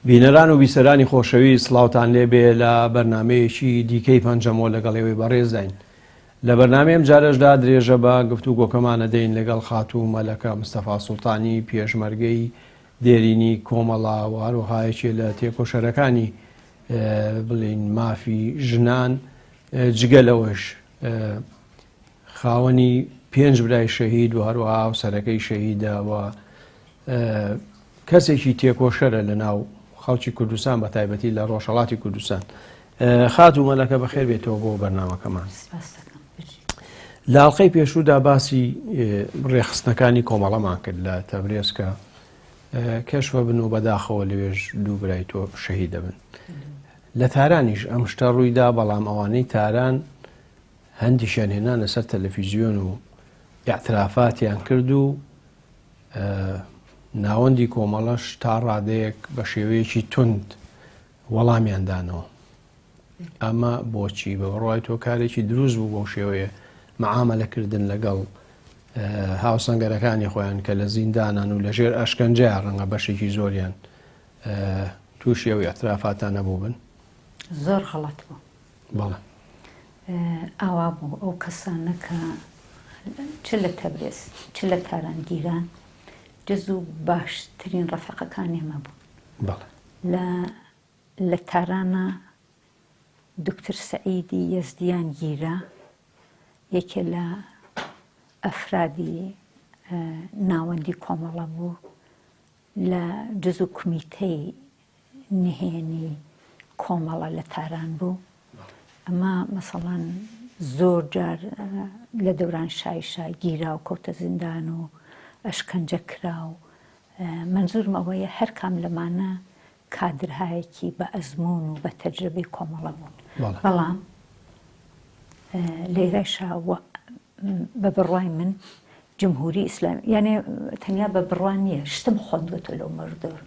بینەران و بیسەرانی خۆشەویست سڵاوتان لێبێ لە بەرنمەیەکی دیکەی پەنجەمۆ لەگەڵێوەی بەڕێزداین. لە بەرنمەیەم جارەشدا درێژە بە گفتوگۆکەمانە دەین لەگەڵ خاتوو مەلەکە مستەفا سوڵتانی پێشمەرگەی دێرینی کۆمەڵا و هەروەهایەکی لە تێکۆشەرەکانی بڵین مافی ژنان جگەلەوەش خاوەنی 5 برای شەهید و هەروەها هاوسەرەکەی شەهیدەوە کەسێکی تێکۆشەرە لە ناو خەڵکی کوردستان بە تایبەتی لە ڕۆژهەڵاتی کوردستان. خاتوو مەلەکە بەخێر بێتەوە بۆ بەرنامەکەمان. لە ئاڵقەی پێشوودا باسی ڕێخستنەکانی کۆمەڵەمان کرد لە تەبرێز کە کەشفە بن و بەداخەوە لەوێژ 2 برای تۆ شەهید دەبن. لە تارانیش ئەم شتە ڕوویدا، بەڵام ئەوانەی تاران هەندیشیان هێنا لەسەر تەلەڤیزیۆن و ئیعترافاتیان کرد و ناوەندی کۆمەڵەش تا ڕادەیەک بە شێوەیەکی تند وەڵامیان دانەوە. ئەمە بۆچی؟ بە ڕای تۆ کارێکی دروست بوو بۆ شێوەیە مەعامەلەکردن لەگەڵ هاوسەنگەرەکانی خۆیان کە لە زیندانان و لە ژێر ئەشکەنجەیە ڕەنگە بەشێکی زۆریان تووشی ئەو ئیعترافاتان نەبوو بن. زۆر غەڵەت بوو. بەڵێ ئاوا بوو ئەو کەسانە کە چ لە تەبرێز چ لە تارانگیران جز و باشترین ڕەفەقەکان ئێمە بوو. لە تارانە دکتر سەعیدی یەزدیان گیرە یەکێ لە ئەفرادی ناوەندی کۆمەڵە بوو لە جز و کومیتەی نهێنی کۆمەڵە لە تاران بوو. ئەمە مەسەڵەن زۆر جار لە دەوران شایشا گیرا و کەوتە زیندان و ئەشکەنجە کرا و منزورم ئەوەیە هەر کام لەمانە کادرهایەکی بە ئەزمون و بە تەجربەی کۆمەڵە بوون. بەڵام لێرەشا بە بڕوای من جمهوری ئیسلامی یعنی تەنیا بە بڕوان نییە، شتم خوێندوێتەوە لەو مەردۆر،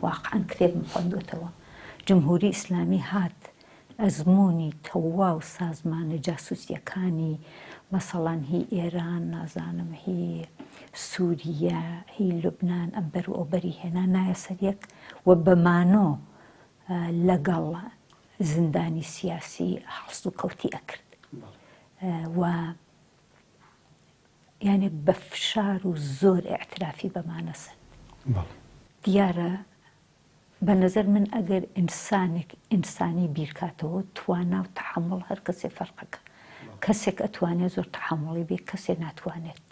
واقعان کتێبم خوێندوێتەوە. جمهوری ئیسلامی هات ئەزمموی تەوا و سازمانە جاسوسیەکانی مەسەڵەن هی ئێران، نازانم هی سووریە، هی لوبنان ئەمبەر و ئەوبەری هێنا نایە سەرەک و بەمانۆ لەگەڵ زیندانی سیاسی هەڵس و کەوتی ئەکرد و یعنی بە فشار و زۆر ئیعترافی بەمانە سن. دیارە بە نەزەر من ئەگەر ئینسانی بیرکاتەوە توانا و تەحەمڵ هەر کەسێ فەرقەکە. کەسێک ئەتوانێت زۆر تەحەمڵی بێ، کەسێ ناتوانێت.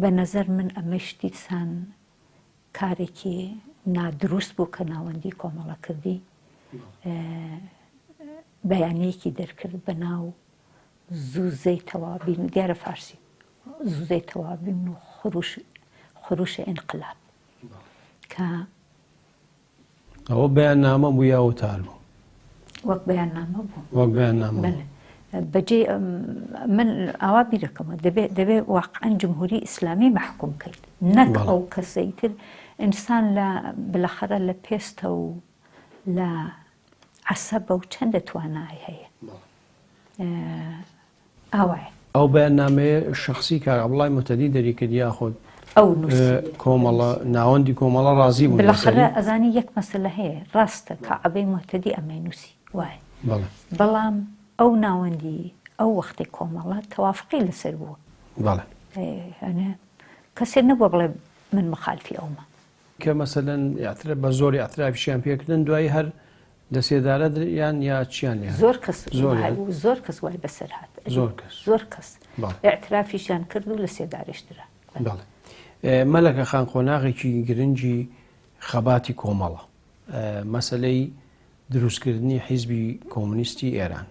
بە نەزەر من ئەمە شتیسان کارێکی نادروست بوو کە ناوەندی کۆمەڵە کردی، بەیانەیەکی دەرکرد بە ناو زووزەی تەوابین و دیارە فارسی زووزەی تەوابین و خروشە ئینقلاب کە ئەوە بەیاننامە بوو یا وتار بوو؟ وەک بەیاننامە بوو. وەک بەیاننامە. بەجێ من ئاوا بیرەکەمە دەبێت واقعاً جمهوری ئیسلامی مەحکوم کرد، نەک ئەو کەسەی تر. ئینسان لە بلەخەرە لە پێستە و لە عەسەبە و چەندە توانای هەیە. ئاوایە ئەو بەیاننامەیە شەخسی کار عەبدوڵڵای موتەدی دەریکرد یاخود ئەو کۆمەڵە ناوەندی کۆمەڵە ڕازی بوو؟ بلەخەرە ئەزانی یەک مەسەلە هەیە، ڕاستە کە عەبەی موتەدی ئەمەی نووسی وایە، بەڵام ئەو ناوەندی ئەو وەختی کۆمەڵە تەوافقی لەسەر بووە. کەسێ نەبووە بڵێ من مخالفی ئەومە کە مەسەلەن بە زۆری ئەترافیشیان پێکردن دوایی هەر دەسێدارە یان یا چیان لێ زۆر کەس وای بەسەر هات، زۆر کەس ئەترافیشیان کرد و لە سێدارشترا. مەلەکە خان قۆناغێکی گرنگی خەباتی کۆمەڵە مەسەلەی دروستکردنی حیزبی کۆمونیستی ئێران.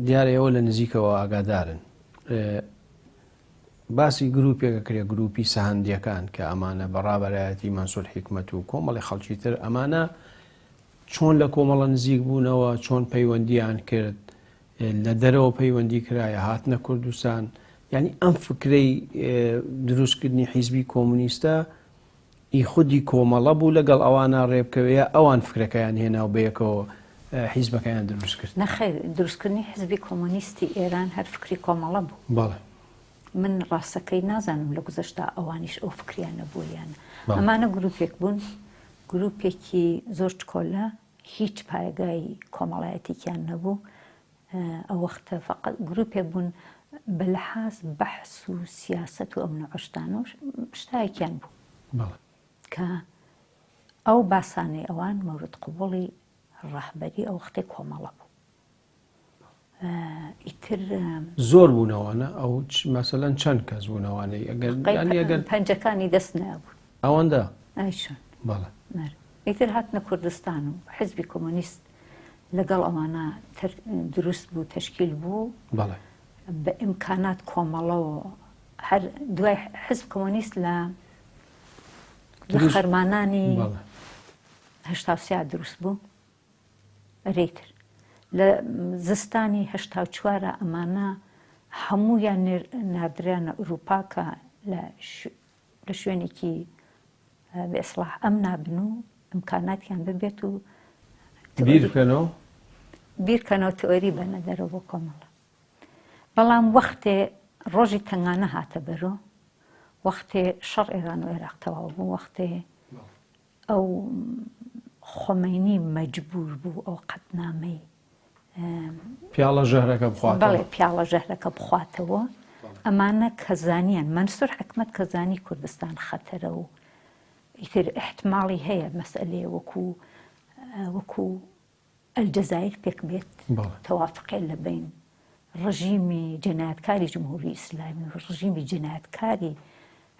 دیارە ئێوە لە نزیکەوە ئاگادارن. باسی گروپێکە کرێ گروپی سەهەندیەکان کە ئەمانە بەڕابەرایەتی مەنسوور حیکمەت و کۆمەڵی خەڵکی تر ئەمانە چۆن لە کۆمەڵە نزیک بوونەوە، چۆن پەیوەندیان کرد، لە دەرەوە پەیوەندی کرایە هاتنە کوردستان. یعنی ئەم فکرەی دروستکردنی حیزبی کۆمونیستە ئی خودی کۆمەڵە بوو لەگەڵ ئەوانە ڕێبکەوەیە ئەوان فکرەکەیان هێنا و بەیەکەوە حیزبەکەیان دروست کرد. نەخێر، دروستکردنی حیزبی کۆمونیستی ئێران هەر فکری کۆمەڵە بوو. بەڵێ من ڕاستەکەی نازانم لە گوزەشتا ئەوانیش ئەو فکریانە بوویانە ئەمانە گروپێک بوون گروپێکی زۆر کۆلە هیچ پایگای کۆمەڵایەتێکیان نەبوو ئەو وەختە فقط گروپێک بوون بە لەحاز بەحس و سیاست و ئەو نەعشتانە شتایەکیان بوو کە ئەو باسانەی ئەوان مەورد قوبوڵی ڕاهبەری ئەو وەختەی کۆمەڵە بوو ئیتر زۆر بوونەوەنە ئەو مەسەلەن چەند کەس بوونەوانەی ئەگەر پەنجەکانی دەست نابوو ئەوەندە ئایشون بەڵێ ئیتر هاتنە کوردستان و حیزبی کۆمۆنیست لەگەڵ ئەوانە دروست بوو تەشکیل بوو بەڵێ بە ئیمکانات کۆمەڵەوە هەر دوای حیزب کۆمۆنیست لە خەرمانانی هەشتا سیا دروست بوو ڕێتر لە زستانی هەشتا چوارە ئەمانە هەموویان نادرێنە ئوروپا کە لە شوێنێکی بەئیسلاح ئەم نابن و ئیمکاناتیان ببێت و بیرکەنەوە تئۆری بەنە دەرەوە بۆ کۆمەڵە بەڵام وەختێ ڕۆژی تەنگانە هاتە بەرۆ وەختێ شەڕ ئێران و عێراق تەواو بوو وەختێ ئەو خۆمەینی مەجبور بوو ئەو قەتنامەی پیاڵە ژەهرەکە بخواتەوە بەڵێ پیاڵە ژەهرەکە بخواتەوە ئەمانە کەزانیان مەنسوور حکمەت کەزانی کوردستان خەتەرە و ئیتر احتماڵی هەیە مەسئلەیە وەکو ئەلجەزایر پێک بێت تەوافقێ لە بین ڕژیمی جەنایەتکاری جمهوری ئیسلامی و ڕژیمی جەنایەتکاری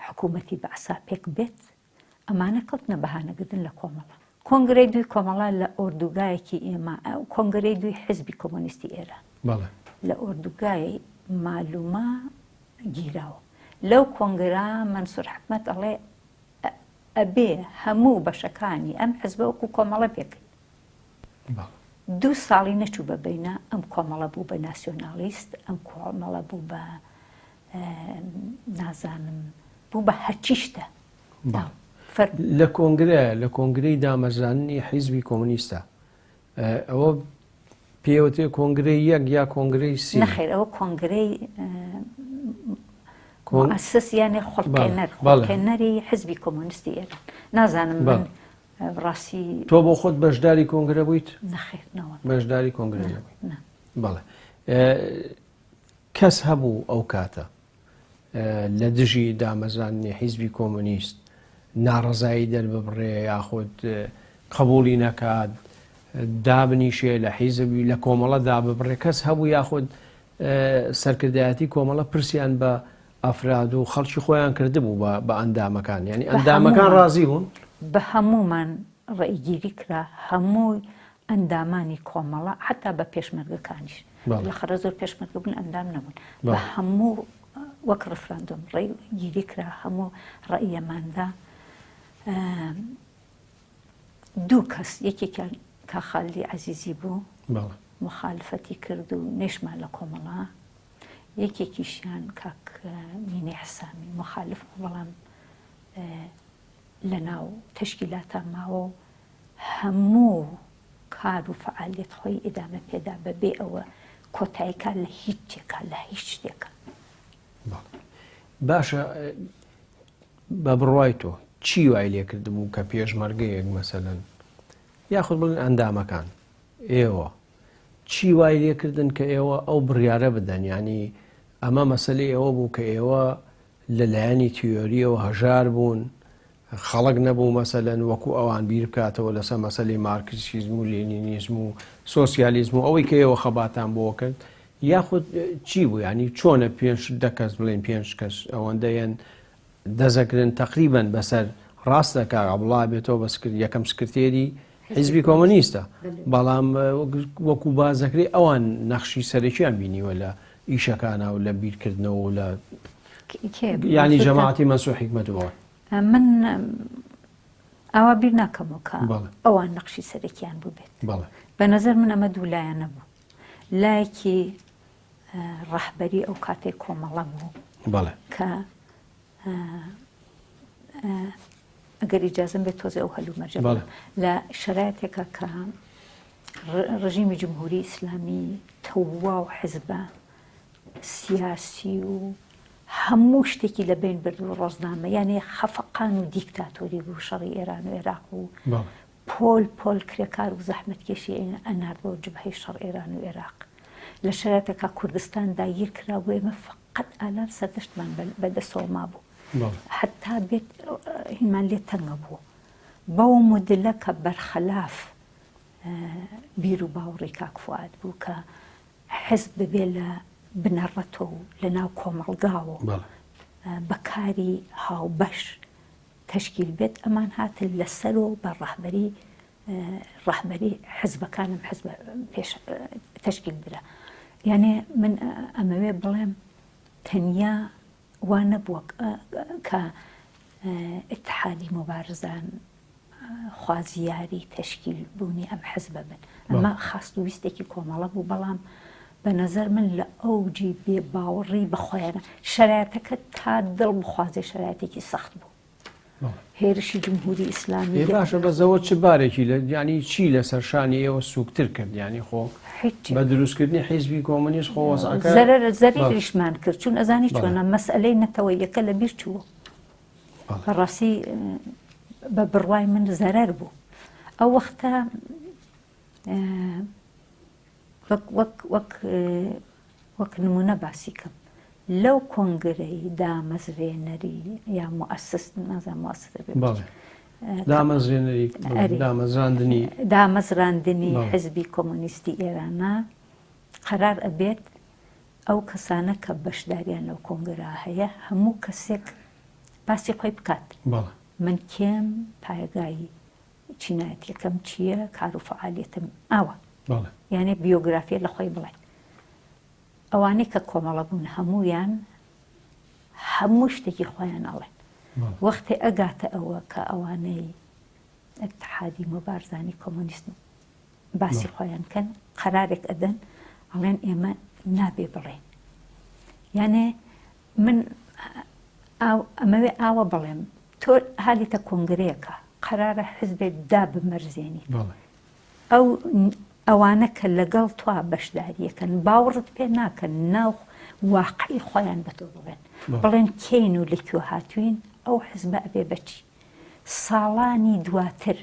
حکوومەتی بەعسا پێک بێت ئەمانە کەوتنە بەهانەگرتن لە کۆمەڵە کۆنگرەی دوی کۆمەڵە لە ئۆردوگایەکی ئێمە کۆنگرەی دوی حیزبی کۆمۆنیستی ئێران لە ئۆردوگای مالومە گیراوە لەو کۆنگرا مەنسوور حکمەت ئەڵێ ئەبێ هەموو بەشەکانی ئەم حیزبە وەکو کۆمەڵە پێکرد 2 ساڵی نەچوو بە بینە ئەم کۆمەڵە بوو بە ناسیۆنالیست ئەم کۆمەڵە بوو بە نازانم بوو بە هەرچی شتە لە کۆنگرەی دامەزرانی حیزبی کۆمۆنیستە ئەوە پێوتێ کۆنگرەی یەک یا کۆنگرەی سی نەخێر ئەوە کۆنگرەی مؤسس یانێ خۆڵکێنەری حیزبی کۆمۆنیستی ئێران نازانم من ڕاستی تۆ بۆ خۆت بەشداری کۆنگرە بوویت نەخێرنەوە بەشداری کۆنگرە بەڵێ کەس هەبوو ئەو کاتە لە دژی دامەزرانی حیزبی کۆمۆنیست ناڕەزایی دەرببڕێ یاخود قبولی نەکات دابنیشێ لە حیزبی لە کۆمەڵە داببڕێ کەس هەبوو یاخود سەرکردایەتی کۆمەڵە پرسیان بە ئەفراد و خەڵکی خۆیان کردبوو بە ئەندامەکان یعنی ئەندامەکان ڕازی بوون بە هەمومان ڕێگیری کرا هەموو ئەندامانی کۆمەڵە حتا بە پێشمەرگەکانیش لە خەرە زۆر پێشمەرگە بوون ئەندام نەبوون بە هەموو وەک ڕفراندۆم ڕێگیری کرا هەموو ڕەئیەماندا 2 کەس یەکێکیان کاخالی عەزیزی بوو مخالفەتی کرد و نێشمان لە کۆمەڵە یەکێکیشیان کاک مینێ حسامی مخالف بەڵام لە ناو تەشکیلاتە ماوە و هەموو کار و فعالیت خۆی ئیدامە پێدا بەبێ ئەوە کۆتاییکە لە هیچ شتێکە لە هیچ شتێکە باشە بە بڕوای تۆ چی وای لێ کردبوو کە پێشمەرگەیەک مەسەلەن یاخود بڵێن ئەندامەکان ئێوە چی وای لێکردن کە ئێوە ئەو بڕیارە بدەن ینی ئەمە مەسەلەی ئەوە بوو کە ئێوە لەلایەنی تیۆریەوە هەژار بوون خەڵک نەبوو مەسەلەن وەکو ئەوان بیر بکاتەوە لەسەر مەسەلەی مارکسیزم و لێنینیزم و سۆسیالیزم و ئەوەی کە ئێوە خەباتان بۆ کرد یاخود چی بوو ینی چۆنە 5 کەس بڵێن 5 کەس ئەوەندەیەن دەزەکردن تقریبەن بەسەر ڕاستەکە عەبدوڵڵا بێتەوە بە یەکەم سکرتێری حیزبی کۆمۆنیستە بەڵام وەکو بازەکری ئەوان نەخشی سەرەکییان بینیوە لە ئیشەکانە و لە بیرکردنەوە و لە ینی جەماعەتی مەنسوور حیکمەتەوە من ئەوە بیر ناکەمەوە کە ئەوان نەخشی سەرەکییان بوو بێت بە نەزەر من ئەمە دوو لایەنە بوو لایەکی ڕەهبەری ئەو کاتێک کۆمەڵە بوو کە ئەگەر ئیجازەم بێت تۆزێ ئەو هەلومەرجە لە شەرایەتێکە کە ڕژیمی جمهوری ئیسلامی تەواو حیزبە سیاسی و هەموو شتێکی لە بین برد و ڕۆژنامە یعنی خەفەقان و دیکتاتۆری بوو شەڕی ئێران و عێراق بوو پۆل کرێکار و زەحمەتکێشی ئەناردەوە جبهەی شەڕ ئێران و عێراق لە شەرایەتێکا کوردستان داگیر کرا بوو ئێمە فقط ئالان سەردەشتمان بەدەستەوە مابوو حتا بێت هینمان لێ تەنگە بوو بەو مدلە کە بەرخەلاف بیر و باوەڕی کاک فواد بوو کە حزب ببێ لە بنەڕەتەوە و لە ناو کۆمەڵگاوە بەکاری هاوبەش تەشکیل بێت ئەمان هاتن لەسەرەوە بە ڕەهبەری حزبەکانم حزب پێش تەشکیل برا یعنی من ئەمەوێ بڵێم تەنیا وا نەبووە کە ئیتحادی مبارزان خوازیاری تەشکیل بوونی ئەم حزبە بن ئەمە خاست و ویستێکی کۆمەڵە بوو بەڵام بە نەزەر من لە ئەوجی بێ باوەڕی بەخۆیانە شەرایەتەکە تا دڵ بخوازێ شەرایەتێکی سەخت بوو هێرشی جمهوری ئیسلامی باشە بەزەوە چ بارێکی لە ینی چی لە سەرشانی ئێوە سوکتر کرد ینی خۆ بە دروستکردنی حیزبی کۆمونیست خۆوەزەکە زەریشمان کرد چون ئەزانی چۆنە مەسئلەی نەتەوەیەکە لە بیر چووە بەڕاستی بە بڕوای من زەرەر بوو ئەو وەختە وەک نمونە باسی کەم لەو کۆنگرەی دامەزرێنەری یا مؤسس نازانم مؤسس دامەزراندنی حزبی کۆمونیستی ئێرانە قەرار ئەبێت ئەو کەسانە کە بەشداریان لەو کۆنگرە هەیە هەموو کەسێک باسی خۆی بکات من کێم پایگایی چینایەتیەکەم چییە کار و فعالیەتم ئاوە یعنی بیۆگرافیە لە خۆی بڵێن ئەوانەی کە کۆمەڵە بوون هەمویان هەموو شتێکی خۆیان ئەڵێن وەختێ ئەگاتە ئەوە کە ئەوانەی ئیتحادی مبارزانی کۆمونیست باسی خۆیان کەن قەرارێک ئەدەن ئەڵێن ئێمە نابێ بڵێن یعنی من ئەمەوێ ئاوە بڵێم تۆ هالیتە کۆنگرەیەکە قەرارە حزبێک دا بمەرزێنی ئەوانە کە لەگەڵ توا بەشداریەکەن باوەڕت پێ ناکەن ناو واقعی خۆیان بە تۆ بڵێن کەین و لەکوێ هاتوین ئەو حزبە ئەبێ بەچی ساڵانی دواتر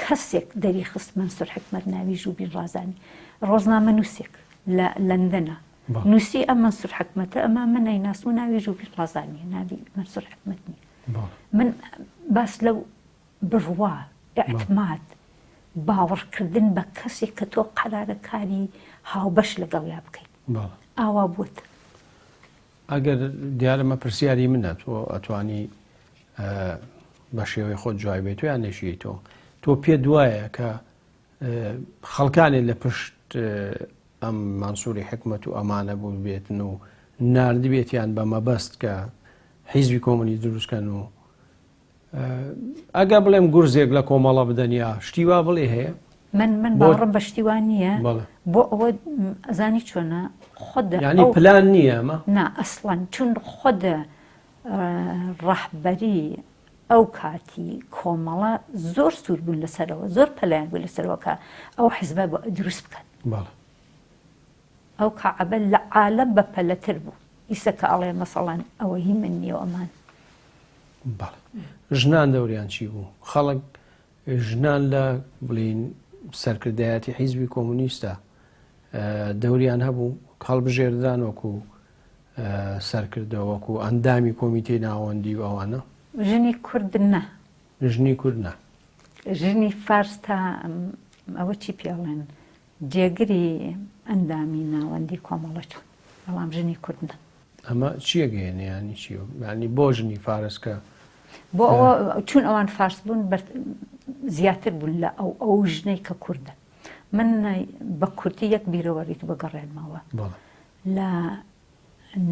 کەسێک دەری خست مەنسوور حکمەت ناوی ژوبین ڕازانی ڕۆژنامە نووسێک لە لەندەنە نووسی ئەم مەنسوور حکمەتە ئەمە من نەیناسم و ناوی ژوبین ڕازانی ناوی مەنسوور حکمەت نییە من باس لەو بڕوا ئەعتماد باوەڕکردن بە کەسێک کە تۆ قەرارە کاری هاوبەش لەگەڵیا بکەیت ئاوا بووت ئەگەر دیارەمە پرسیاری منە تۆ ئەتوانی بە شێوەی خۆت جوای بێت و یان نەشیتەوە تۆ پێ دوایە کە خەڵکانێک لە پشت ئەم مانسووری حکمەت و ئەمانە بوو بێتن و ناردی بێتیان بە مەبەست کە حیزبی کۆمونی دروستکەن و ئەگە بڵێم گورزێک لە کۆمەڵە بدەنیا شتیوا بڵێ هەیە من باوەڕم بە شتیوان نییە بۆ ئەوە ئەزانی چۆنە خۆدە ینی پلان نییە ئەمە نا ئەسڵەن چون خۆدە ڕەحبەری ئەو کاتی کۆمەڵە زۆر سوور بوون لەسەرەوە زۆر پەلایان بوو لەسەرەوە کە ئەو حیزبە دروست بکەن ئەو کەعبە لە عالەم بە پەلەتر بوو ئیسە کە ئەڵێ مەسەڵەن ئەوە هی من نییە ئەمان ژنان دەوریان چی بوو خەڵک ژنان لە بڵین سەرکردایەتی حیزبی کۆمونیستە دەوریان هەبوو هەڵبژێردان وەکو سەرکردەوە وەکو ئەندامی کۆمیتەی ناوەندی و ئەوانە ژنی کورد نە ژنی کورد نە ژنی فارس تا ئەوە چی پێڵێن جێگری ئەندامی ناوەندی کۆمەڵە چوون بەڵام ژنی کورد نە ئەمە چیە گەیەنێ ینی چی ینی بۆ ژنی فارسکە بۆ ئەوە چون ئەوان فارس بوون زیاتر بوون لە ئەو ژنەی کە کووردە من بە کورتی یەک بیرەوەریت بگەڕێنمەوە لە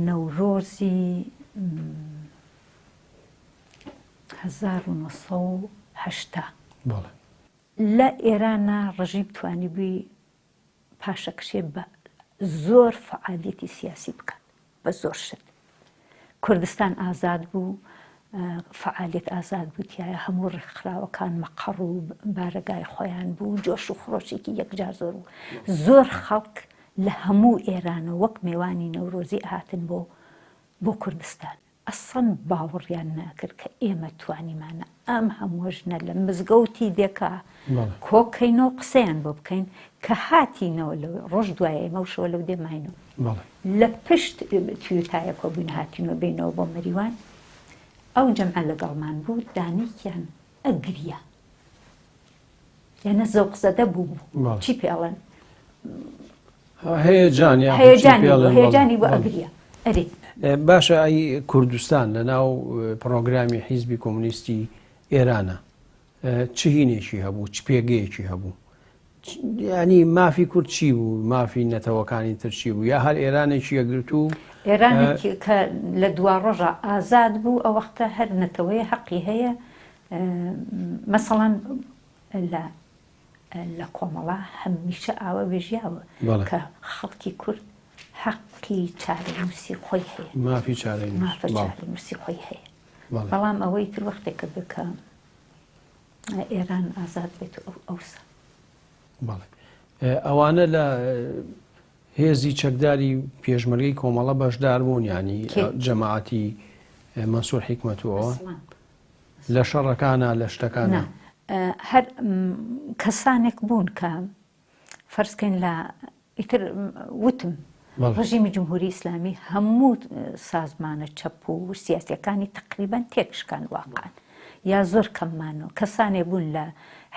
نەورۆزی 1970 لە ئێرانە ڕژیم توانی بووی پاشەکشێ بە زۆر فعالیەتی سیاسی بکات بە زۆر شت کوردستان ئازاد بوو فعالیت ئازاد بوو تایە هەموو ڕێکخراوەکان مەقەڕ و بارەگای خۆیان بوو جۆش و خڕۆشێکی یەکجار زۆر بوو زۆر خەڵک لە هەموو ئێرانە وەک میوانی نەورۆزی هاتن بۆ بۆ کوردستان ئەسڵەن باوەڕیان ناکرد کە ئێمە توانیمانە ئەم هەمووژنە لە مزگەوتی دێکا کۆکەینەوە قسەیان بۆ بکەین کە هاتینەوە لە ڕۆژ دوایە ئێمە وشەوە لەو دێماینەوە لە پشت تویتایە کۆبوون هاتینەوە بینەوە بۆ مەریوان ئەو جەمعە لەگەڵمان بوو دانیکیان ئەگریە یانە زەوقزەدە بوو چی پێڵێن هەیەجانی بۆ ئەگریە ئەرێ باشە ئەی کوردستان لە ناو پرۆگرامی حیزبی کۆمونیستی ئێرانە چ هینێکی هەبوو چ پێگەیەکی هەبوو ینی مافی کورد چی بوو مافی نەتەوەکانی ترچی بوو یا هەر ئێرانێکی ئەگرت و ئێرانێکی کە لە دوا ڕۆژە ئازاد بوو ئەو وەختە هەر نەتەوەی حەقی هەیە مەسەڵەن لە کۆمەڵا هەمیشە ئاوە بێژیاوە کە خەڵکی کورد حەقی چارەنووسی خۆی هەیە مافی چارەنووسی خۆی هەیە بەڵام ئەوەی تر وەختێکە بکە ئێران ئازاد بێت ئەوسا ئەوانە لە هێزی چەکداری پێشمەرگەی کۆمەڵە بەشدار بوون ینی جەماعەتی مەنسوور حیکمەتەوە لە شەڕەکانە لە شتەکانە هەر کەسانێک بوون کە فەرزکەین لە ئیتر وتم ڕژیمی جمهوری ئیسلامی هەموو سازمانە چەپ و سیاسیەکانی تقریبان تێکشکان واقعان یا زۆر کەممانەوە کەسانێ بوون لە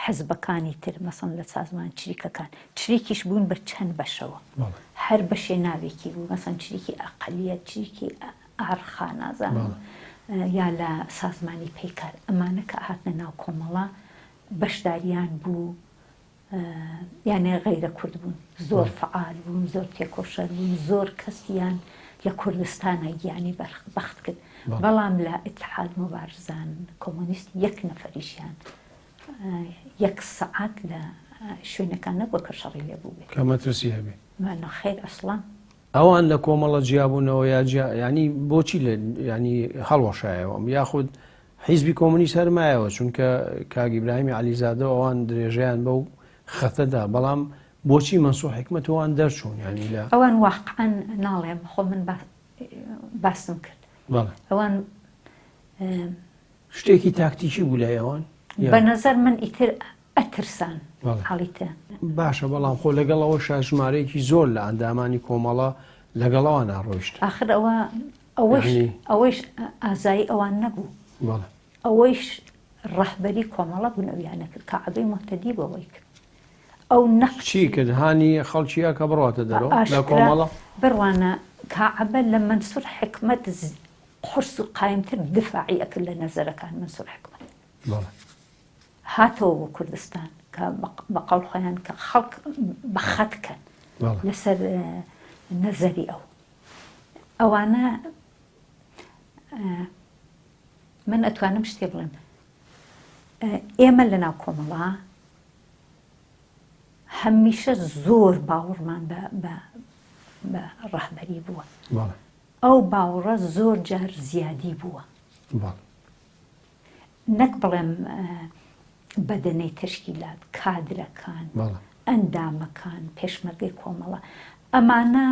حزبەکانی تر مەسەڵەن لە سازمان چریکەکان چریکیش بوون بە چەند بەشەوە هەر بەشێ ناوێکی بوو مەسەڵەن چریکی ئەقەلیەت چریکی ئارخا نازانم یا لە سازمانی پەیکار ئەمانە کە هاتنە ناو کۆمەڵە بەشداریان بوو یانێ غەیرە کورد بوون زۆر فعال بوون زۆر تێکۆشەر بوون زۆر کەسیان لە کوردستانە گیانی بەخت کرد بەڵام لە ئیتحاد مبارزان کۆمۆنیست یەک نەفەریشیان یەک سەعات لە شوێنەکان نەبووە کە شەڕی لێ بوو بێت کەمەترسی هەبێ خێر ئەسڵان ئەوان لە کۆمەڵە جیابوونەوە ینی بۆچی لە ینی هەڵوەشایەوە یاخود حیزبی کۆمونیست هەرمایەوە چونکە کاک ئیبراهیمی عەلیزادە ئەوان درێژەیان بەو خەتەدا بەڵام بۆچی مەنسوور حیکمەتەوەوان دەرچوون ینی لە ئەوان واقعەن ناڵێم خۆ من باسم کرد ئەوان شتێکی تاکتیکی بوو لە ئێوان بە نەزەر من ئیتر ئەترسان حاڵیتە باشە بەڵام خۆ لەگەڵەوە ژمارەیەکی زۆر لە ئەندامانی کۆمەڵە لەگەڵەوە ناڕۆیشت ئاخر ئەوەش ئازایی ئەوان نەبوو ئەوەیش ڕەهبەری کۆمەڵە بوون ئەویانە کرد کەعبەی مۆحتەدی بەوەی کرد ئەو نەقچی کرد هانی خەڵکیە کە بڕاتە دەرەوە لە کۆمەڵە بڕوانە کەعبە لە مەنسوور حکمەت قرس و قایمتر دفاعی ئەکرد لە نەزەرەکان مەنسوور حکمەت هاتەوە بۆ کوردستان کە بەقەڵ خۆیان کە خەڵک بەخەتکەن لەسەر نەزەری ئەوانە من ئەتوانم شتێ بڵێم ئێمە لە ناو کۆمەڵە هەمیشە زۆر باوەڕمان بە ڕەهبەری بووە ئەو باوەڕە زۆر جار زیادی بووە نەک بڵێم بەدەنەی تەشکیلات کادرەکان ئەندامەکان پێشمەرگەی کۆمەڵە ئەمانە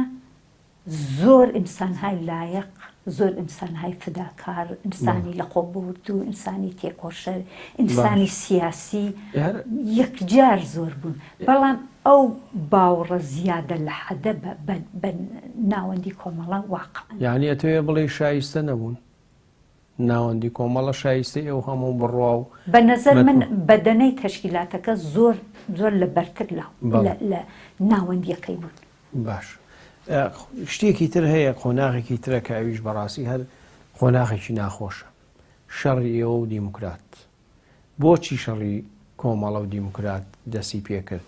زۆر ئینسانهای لایەق زۆر ئینسانهای فداکار ئینسانی لە خۆبورد و ئینسانی تێکۆشەر ئینسانی سیاسی یەکجار زۆر بوون بەڵام ئەو باوەڕە زیادە لە حەدە بە ناوەندی کۆمەڵە واقعا یعنی ئەتەوێ بڵێ شایستە نەبوون ناوەندی کۆمەڵە شایستەی ئەو هەموو بڕوا و بە نەزەر من بەدەنەی تەشکیلاتەکە زۆر لە بەرتر لە ناوەندیەکەی بوون باش شتێکی تر هەیە خۆناغێکی ترە کە ئەویش بەڕاستی هەر خۆناغێکی ناخۆشە شەڕی ئێوە و دیموکرات بۆچی شەڕی کۆمەڵە و دیموکرات دەستی پێکرد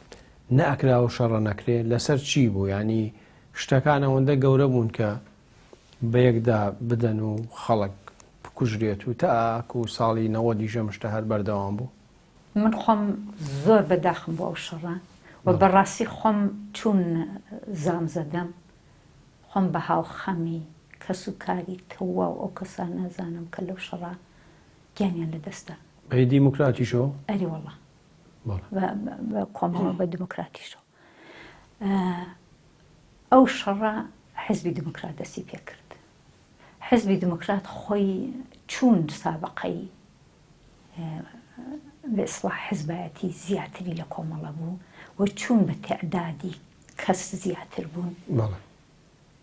نەئەکرا و شەڕە نەکرێت لەسەر چی بوو ینی شتەکان ئەوەندە گەورە بوون کە بەیەکدا بدەن و خەڵک بکوژرێت و تاکو و ساڵی 90 دیژەم شتە هەر بەردەوام بوو من خۆم زۆر بەداخم بۆ ئەو شەڕە و بەڕاستی خۆم چوون زام زەدەم خۆم بە هاوخەمی کەس و کاری تەوا و ئەو کەسان نازانم کە لەو شەڕە گیانیان لەدەستە بە دیموکراتیشەوە ئەری وەڵڵا بە کۆمەڵە بە دیموکراتیشەوە ئەو شەڕە حیزبی دیموکرات دەستی پێ کرد حزبی دموکرات خۆی چوون سابقەی بإصلاح حزبایەتی زیاتری لە کۆمەڵە بوو و چوون بە تەعدادی کەس زیاتر بوون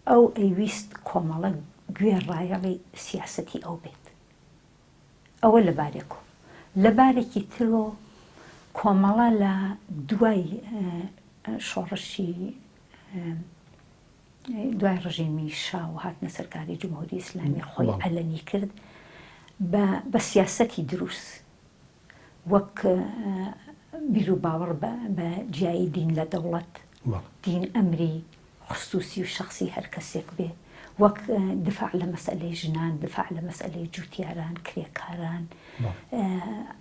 ئەو ئەیویست کۆمەڵە گوێڕایەڵی سیاسەتی ئەو بێت ئەوە لەبارێک و لەبارێکی ترۆ کۆمەڵە لە دوای شۆڕشی دوای ڕژیمی شاو هاتنە سەرکاری جمهوری ئیسلامی خۆی ئەلەنی کرد بە سیاسەتی دروست وەک بیر و باوەڕ بە جیایی دین لە دەوڵەت دین ئەمری خصوصی و شخصی هەر کەسێک بێ وەک دفاع لە مەسئلەی ژنان دفاع لە مەسئلەی جوتیاران کرێکاران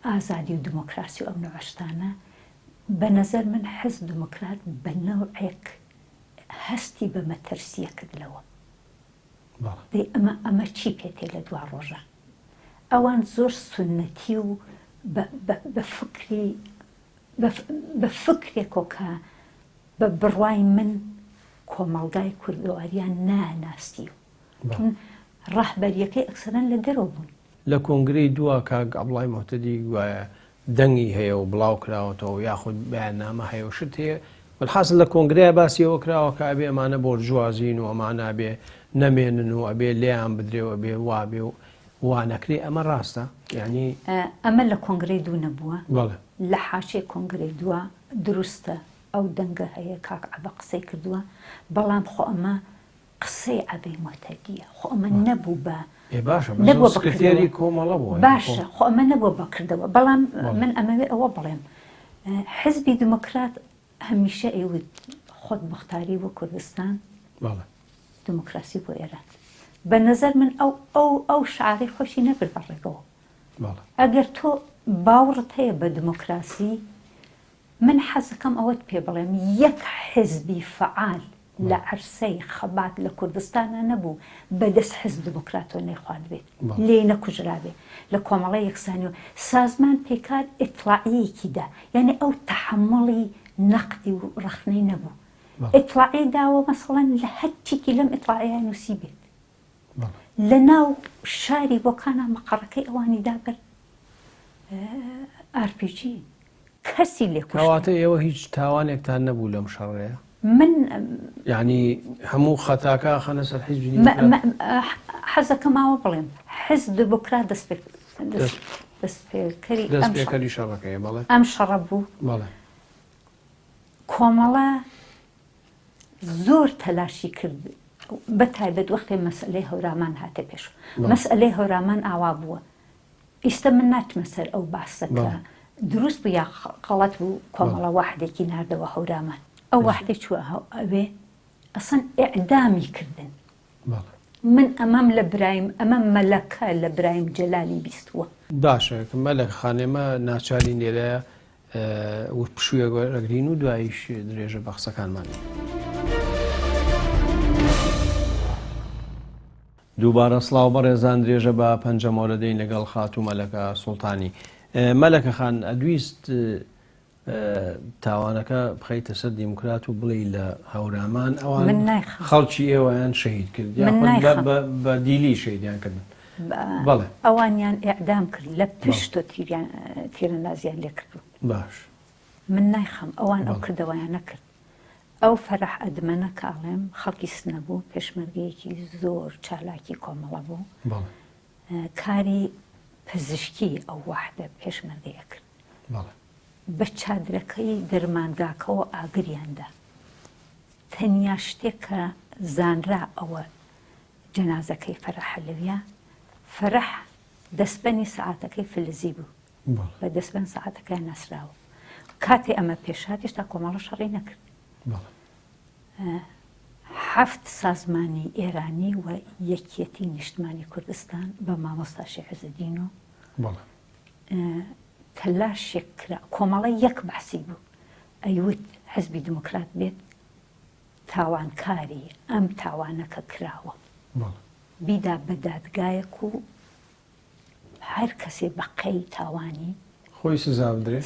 ئازادی و دموکراسی و ئەم نەوەشتانە بە نەزەر من حزب دموکرات بە نەوعێک هەستی بە مەترسیە کردلەوە دەی ئەمە چی پێتێ لە دوا ڕۆژە ئەوان زۆر سونەتی و بە فکرێکۆ کە بە بڕوای من کۆمەڵگای کوردەواریان ناناستی و ڕاهبەریەکەی ئەکسەرەن لە دەرەوە بوون لە کۆنگرەی دووە کاک عەبدوڵای مۆحتەدی گوایە دەنگی هەیە و بڵاو کراوەتەوە یاخود بەیاننامە هەیە و شت هەیە والحاصل لە کۆنگرەیە باسی ئەوە کراوە کە ئەبێ ئەمانە بۆرژوازین و ئەمانە ئەبێ نەمێنن و ئەبێ لێیان بدرێەوە بێ وابێ و وانەکرێ ئەمە ڕاستە یعنی ئەمە لە کۆنگرەی دوو نەبووە لە حاشێ کۆنگرەی دووە دروستە ئەو دەنگە هەیە کاک عەبە قسەی کردووە بەڵام خۆ ئەمە قسەی عەبەی مۆحتەدیە خۆ ئەمە نەبوو بە سکرتێری کۆمەڵە بووە باشە خۆ ئەمە نەبووە بەکردەوە بەڵام من ئەمەوێ ئەوە بڵێم حزبی دموکرات هەمیشە ئێوت خۆت بەختاری بۆ کوردستان دموکراسی بۆ ئێران بە نەزەر من ئەو شعاری خۆشی نەبرد بەڕێگەوە ئەگەر تۆ باوڕت هەیە بە دموکراسی من حەزەکەم ئەوەت پێ بڵێم یەک حزبی فعال لە عەرسەی خەبات لە کوردستانە نەبوو بەدەست حزب دموکراتۆ نەیخوارد بێت لێ نەکوژرا بێت لە کۆمەڵی یەکسانی و سازمان پێکار ئیطلاعیەکیدا یعنی ئەو تەحمڵی نەقدی و ڕەخنەی نەبوو ئیطلاعی داوە مەسەڵەن لە هەرچێکی لەم ئیطلاعیە نووسی بێت لە ناو شاری بۆکانە مەقەڕەکەی ئەوانی دابەر RPG کەسی لێ کەواتە ئێوە هیچ تاوانێکتان نەبوو لەم شەڕەیە من یعنی هەموو خەتاکە خەنە سەر حیزبی حەزەکەم ئەوە بڵێم حزب دموکرات دەستپێکەری شەڕەکەیە بەڵێ ئەم شەڕە بوو کۆمەڵە زۆر تەلاشی کرد بەتایبەت وەختێ مەسئلەی هەورامان هاتە پێش مەسئلەی هەورامان ئاوا بووە ئیستا من ناچمە سەر ئەو باسەکە دروست بوو یا غەڵەت بوو کۆمەڵە وەحدێکی ناردەوە هەورامان ئەو وەحدە چووە ئەوێ ئەسەن ئیعدامی کردن من ئەمەم لە برایم ئەمە مەلەکە لە برایم جەلالی بیستووە باشە مەلەک خانێمە ناچاری لێرەیە پشوویە گەرەگرین و دواییش درێژە بە قسەکانمان دووبارە سڵاو بەڕێزان درێژە بە پەنجەمەوە دەین لەگەڵ خاتوو مەلەکە سوڵتانی مەلەکە خان ئەدویست تاوانەکە بخەیتە سەر دیموکرات و بڵێ لە هەورامان ئەوان خەڵکی ئێوەیان شەهید کرد بە دیلی شەیدیان کردن بەڵێ ئەوانیان ئیعدام کرد لە پشت و تیرەندازیان لێ کردو باش من نایخەم ئەوان ئەو کردەوەیان نەکرد ئەو فەرەح ئەدمەنە کاڵێم خەڵکی سنەبوو پێشمەرگەیەکی زۆر چالاکی کۆمەڵە بوو کاری پزیشکی ئەو وەحدە پێشمەرگەیە کرد بە چادرەکەی دەرمانگاکەوە ئاگریاندا تەنیا شتێک کە زانرا ئەوە جەنازەکەی فەرەحە لەویە فەرەح دەستبەنی سەعاتەکەی فلزی بوو بە دەستبەن سەعاتەکەی نەسراوە کاتێ ئەمە پێشات هێشتا کۆمەڵە شەڕی نەکرد 7 سازمانی ئێرانی و یەکێتی نیشتمانی کوردستان بە مامۆستا شێعزەدین و تەلاشێک کرا کۆمەڵە یەک باسی بوو ئەیوت حزبی دموکرات بێت تاوانکاری ئەم تاوانەکە کراوە بیدا بە دادگایەک و هەر کەسێ بەقەی تاوانی خۆی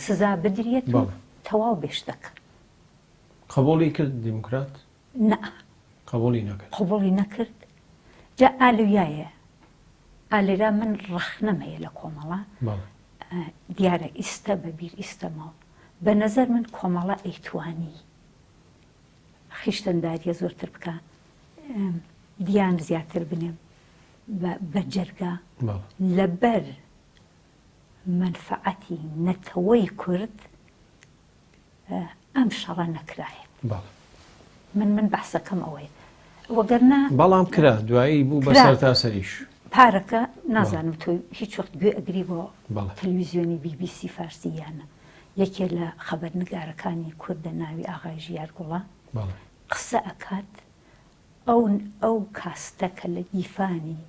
سزا بدرێت و تەواو بێش دەکەن قبولی کرد دیموکرات؟ نه قبولی نەکرد جا ئالویایە ئالێرا من ڕەخنەم هەیە لە کۆمەڵە دیارە ئیستا بەبیر ئیستەمەوە بە نەزەر من کۆمەڵە ئەیتوانی خیشتەنداریە زۆرتر بکە دیان زیاتر بنێم بە جەرگا لەبەر منفعەتی نەتەوەی کورد ئەم شەڕە نەکرایێت من بەحسەکەم ئەوەیە وەگەرنا بەڵام کرا دوایی بوو بەسەر تا سەریش پارەکە نازانم تۆ هیچ وەخت گوێ ئەگری بۆ تەلەڤیزیۆنی BBC فارسی یانە یەکێ لە خەبەرنگارەکانی کوردە ناوی ئاغای ژیارگوڵە قسە ئەکات ئەو کاستە کە لە گیفانی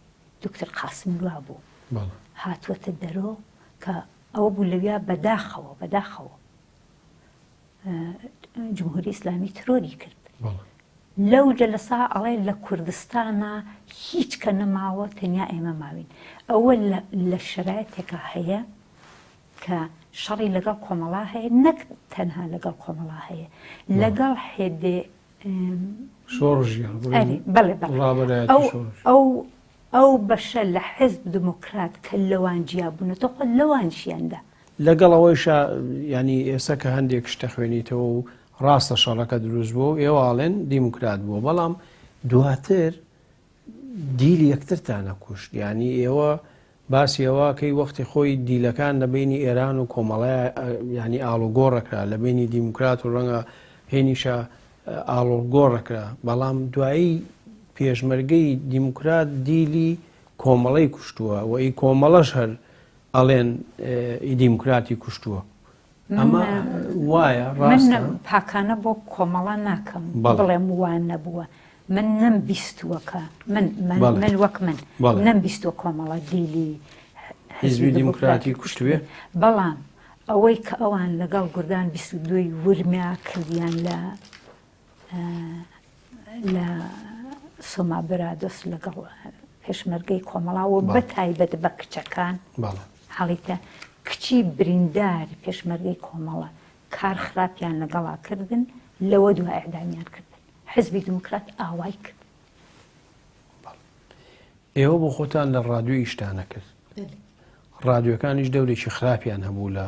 دکتر قاسم لوا بوو هاتووەتە دەرۆ کە ئەوە بوو لەویا بەداخەوە جمهوری ئیسلامی ترۆری کرد لەو جەلەسا ئەڵێ لە کوردستانە هیچ کە نەماوە تەنیا ئێمە ماوین ئەوە لە شرایەتێکە هەیە کە شەڕی لەگەڵ کۆمەڵا هەیە نەک تەنها لەگەڵ کۆمەڵا هەیە لەگەڵ هێدێ ئەو بەشە لە حزب دموکرات کە لەوانجیا بوونەتە خۆ لەوانشیاندا لەگەڵ ئەوەیشە ینی ئێستا کە هەندێک شتە خوێنیتەوە و ڕاستە شەڕەکە دروست بووە و ئێواڵێن دیموکرات بووە بەڵام دواتر دیلی یەکترتان نەکوشت ینی ئێوە باسی ئەوەکەی وەختی خۆی دیلەکان لە بینی ئێران و کۆمەڵای ینی ئاڵوگۆڕەکرا لە بینی دیموکرات و ڕەنگە هێنیشە ئاڵۆگۆڕەکرا بەڵام دوایی پێشمەرگەی دیموکرات دیلی کۆمەڵەی کوشتووە و ئەی کۆمەڵەش هەر ئەڵێن دیموکراتی کوشتووە ئەمە وایە ڕاستە من پاکانە بۆ کۆمەڵە ناکەم بڵێم وان نەبووە من نەمبیستووەکە من وەک من نەمبیستووە کۆمەڵە دیلی حیزبی دیموکراتی کوشتوێ بەڵام ئەوەی کە ئەوان لەگەڵ گوردان 22 ورمیا کردیان لە سۆما برادۆس لەگەڵ پێشمەرگەی کۆمەڵاوە بە تایبەت بە کچەکان هەڵیتە کچی بریندار پێشمەرگەی کۆمەڵە کار خراپیان لەگەڵا کردن لەوە دوای ئەعدامیان کردن حزبی دموکرات ئاوای کرد ئێوە بۆ خۆتان لە ڕادیۆی شتانە کرد ڕادیۆکانیش دەورێکی خراپیان هەبوو لە